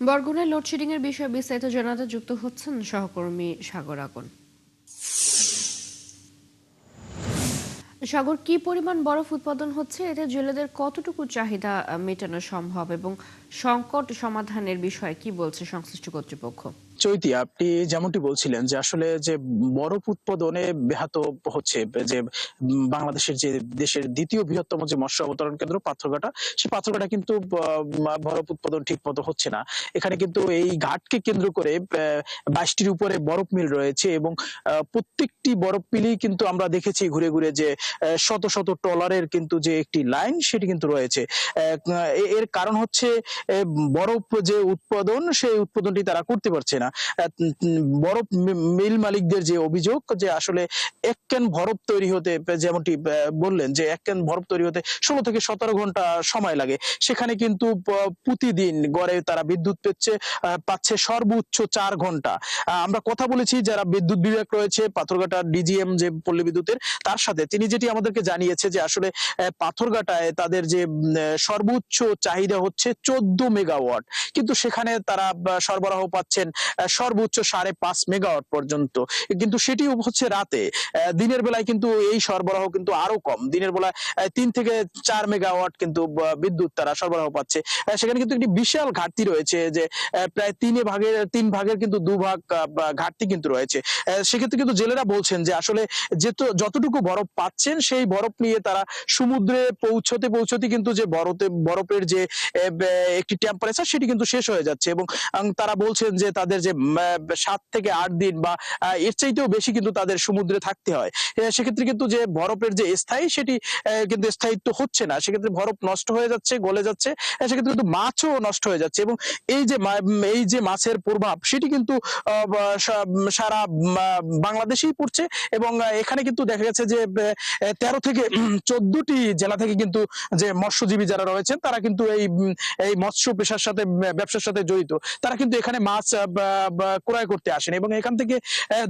বরগুনায় load shedding এর বিষয়ে বিস্তারিত জানাতে যুক্ত হচ্ছেন সহকর্মী সাগর আকন। সাগর, কি পরিমাণ বরফ উৎপাদন হচ্ছে, এতে জেলেদের কতটুকু চাহিদা মেটানো সম্ভব এবং সংকট সমাধানের বিষয়ে কি বলছে সংশ্লিষ্ট কর্তৃপক্ষ? চৈতি, আপনি যেমনটি বলছিলেন যে আসলে যে বরফ উৎপাদনে ব্যাহত হচ্ছে, যে বাংলাদেশের যে দেশের দ্বিতীয় বৃহত্তম যে মৎস্য অবতরণ কেন্দ্র পাথরঘাটা, সেই পাথরঘাটা কিন্তু বরফ উৎপাদন ঠিক মতো হচ্ছে না। এখানে কিন্তু এই ঘাটকে কেন্দ্র করে 22টির উপরে বরফ মিল রয়েছে এবং প্রত্যেকটি বরফ মিলেই কিন্তু আমরা দেখেছি ঘুরে ঘুরে যে শত শত ট্রলারের কিন্তু যে একটি লাইন সেটি কিন্তু রয়েছে। এর কারণ হচ্ছে বরফ যে উৎপাদন, সেই উৎপাদনটি তারা করতে পারছে না। বরফ মিল মালিকদের যে অভিযোগ যে আসলে এক ক্যান বরফ তৈরি হতে, যেমনটি বললেন যে এক ক্যান বরফ তৈরি হতে 16 থেকে 17 ঘন্টা সময় লাগে। সেখানে কিন্তু প্রতিদিন গড়ে তারা বিদ্যুৎ পাচ্ছে সর্বোচ্চ 4 ঘন্টা। আমরা কথা বলেছি যারা বিদ্যুৎ বিভাগ রয়েছে, পাথরঘাটা ডিজিএম যে পল্লী বিদ্যুতের, তার সাথে তিনি যেটি আমাদেরকে জানিয়েছে যে আসলে পাথরঘাটায় তাদের যে সর্বোচ্চ চাহিদা হচ্ছে 14 মেগাওয়াট, কিন্তু সেখানে তারা সরবরাহ পাচ্ছেন সর্বোচ্চ 5.5 মেগাওয়াট পর্যন্ত, কিন্তু সেটিও হচ্ছে রাতে। দিনের বেলায় কিন্তু এই সরবরাহ কিন্তু আরো কম। দিনের বেলায় 3 থেকে 4 মেগাওয়াট কিন্তু বিদ্যুৎ তারা সরবরাহ পাচ্ছে। সেখানে কিন্তু একটি বিশাল ঘাটতি রয়েছে, যে প্রায় 3 ভাগের কিন্তু 2 ভাগ ঘাটতি কিন্তু রয়েছে। সেক্ষেত্রে কিন্তু জেলেরা বলছেন যে আসলে যতটুকু বরফ পাচ্ছেন সেই বরফ নিয়ে তারা সমুদ্রে পৌঁছতে কিন্তু যে বরফের যে একটি টেম্পারেচার সেটি কিন্তু শেষ হয়ে যাচ্ছে, এবং তারা বলছেন যে তাদের যে 7 থেকে 8 দিন বা এর চাইতেও বেশি কিন্তু তাদের সমুদ্রে থাকতে হয়। সেক্ষেত্রে কিন্তু যে বরফের যে স্থায়ী সেটি কিন্তু স্থায়িত্ব হচ্ছে না। সেক্ষেত্রে বরফ নষ্ট হয়ে যাচ্ছে, গলে যাচ্ছে। সেক্ষেত্রে কিন্তু মাছও নষ্ট হয়ে যাচ্ছে, এবং এই যে মাছের প্রভাব সেটি কিন্তু সারা বাংলাদেশেই পড়ছে, এবং এখানে কিন্তু দেখা গেছে যে 13 থেকে 14টি জেলা থেকে কিন্তু যে মৎস্যজীবী যারা রয়েছেন তারা কিন্তু এই মৎস্য পেশার সাথে, ব্যবসার সাথে জড়িত, তারা কিন্তু এখানে মাছ ক্রয় করতে আসেন, এবং এখান থেকে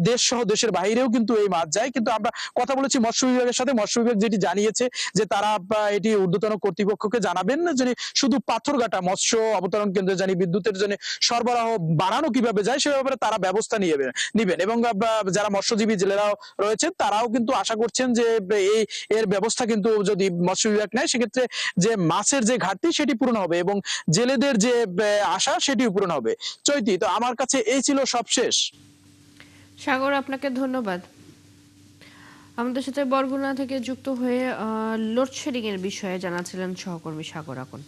দেশ সহ দেশের বাইরেও কিন্তু এই মাছ যায়। কিন্তু আমরা কথা বলেছি মৎস্য বিভাগের সাথে, মৎস্য বিভাগ যেটি জানিয়েছে যে তারা এটি ঊর্ধ্বতন কর্তৃপক্ষকে জানাবেন যে শুধু পাথরঘাটা মৎস্য অবতরণ কেন্দ্রে জানি বিদ্যুতের জন্য সরবরাহ বাড়ানো কিভাবে যায় সে ব্যাপারে তারা ব্যবস্থা নিবেন, এবং যারা মৎস্যজীবী জেলেরাও রয়েছেন তারাও কিন্তু আশা করছেন যে এর ব্যবস্থা কিন্তু যদি মৎস্য বিভাগ নেয় সেক্ষেত্রে যে মাছের যে ঘাটতি সেটি পূরণ হবে, এবং জেলেদের যে আশা সেটিও পূরণ হবে। চৈতি, তো আমার কাছে এই ছিল সবশেষ। সাগর, আপনাকে ধন্যবাদ। আমাদের সাথে বরগুনা থেকে যুক্ত হয়ে লোডশেডিং এর বিষয়ে জানাচ্ছিলেন সহকর্মী সাগর আকন।